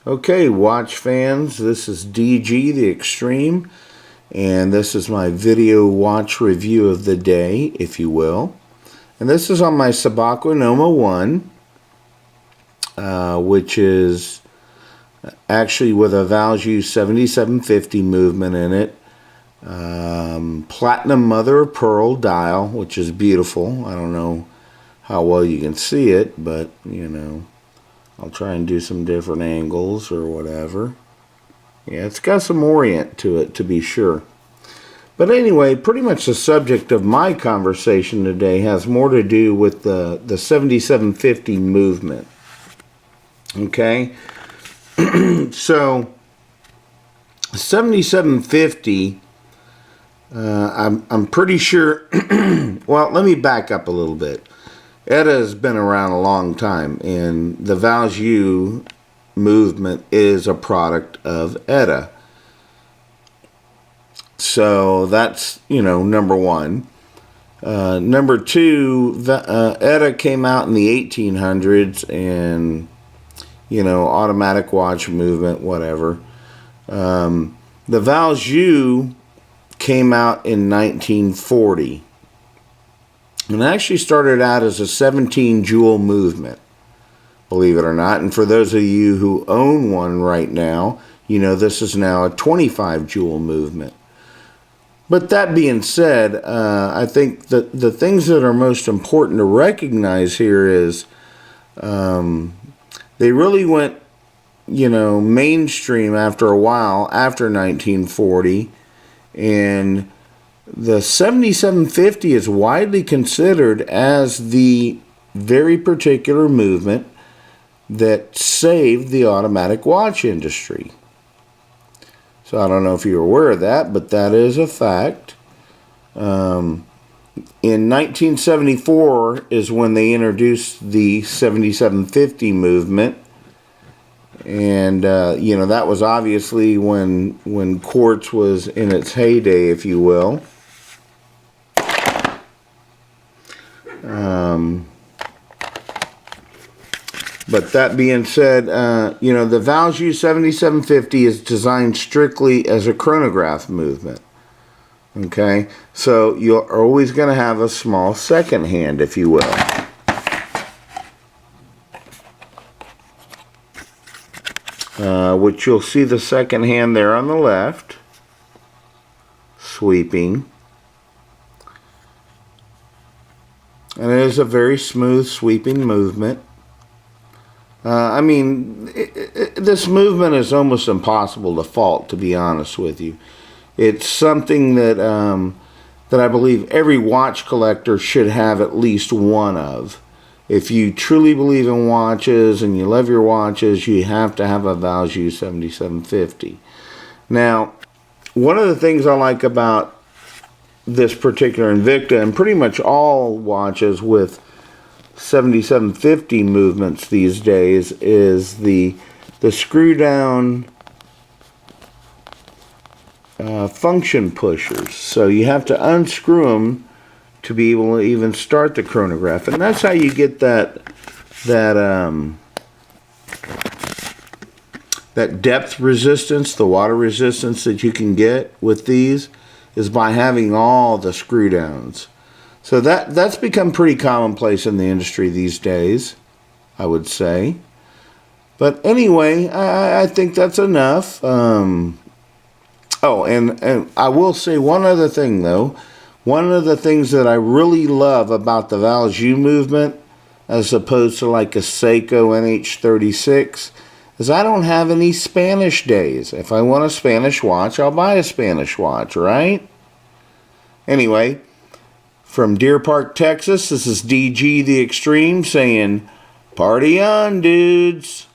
Okay, watch fans, this is DG the Extreme, and this is my video watch review of the day, if you will. And this is on my Sabacco Noma 1, which is actually with a Valjoux 7750 movement in it. Platinum mother of pearl dial, which is beautiful. I don't know how well you can see it, but you know, I'll try and do some different angles or whatever. Yeah, it's got some orient to it, to be sure. But anyway, pretty much the subject of my conversation today has more to do with the 7750 movement. Okay? So, 7750, I'm pretty sure, well, let me back up a little bit. ETA has been around a long time, and the Valjoux movement is a product of ETA. So that's, you know, number one. Number two, ETA came out in the 1800s, and, you know, automatic watch movement, whatever. The Valjoux came out in 1940. And actually started out as a 17 jewel movement, believe it or not. And for those of you who own one right now, you know this is now a 25 jewel movement. But that being said, I think that the things that are most important to recognize here is they really went, you know, mainstream after a while, after 1940, and the 7750 is widely considered as the very particular movement that saved the automatic watch industry. So I don't know if you're aware of that, but that is a fact. In 1974 is when they introduced the 7750 movement. And, you know, that was obviously when quartz was in its heyday, if you will. But that being said, you know, the Valjoux 7750 is designed strictly as a chronograph movement. Okay, so you're always going to have a small second hand, if you will. Which you'll see the second hand there on the left, sweeping. And it is a very smooth sweeping movement. I mean, this movement is almost impossible to fault, to be honest with you. It's something that that I believe every watch collector should have at least one of. If you truly believe in watches and you love your watches, you have to have a Valjoux 7750. Now, one of the things I like about this particular Invicta, and pretty much all watches with 7750 movements these days, is the screw down function pushers. So you have to unscrew them to be able to even start the chronograph, and that's how you get that depth resistance, the water resistance that you can get with these, is by having all the screw downs. So that's become pretty commonplace in the industry these days, I would say. But anyway, I think that's enough. Oh, and I will say one other thing, though. One of the things that I really love about the Valjoux movement, as opposed to like a Seiko NH36, is I don't have any Spanish days. If I want a Spanish watch, I'll buy a Spanish watch, right? Anyway, from Deer Park, Texas, this is DG the Extreme saying, party on, dudes.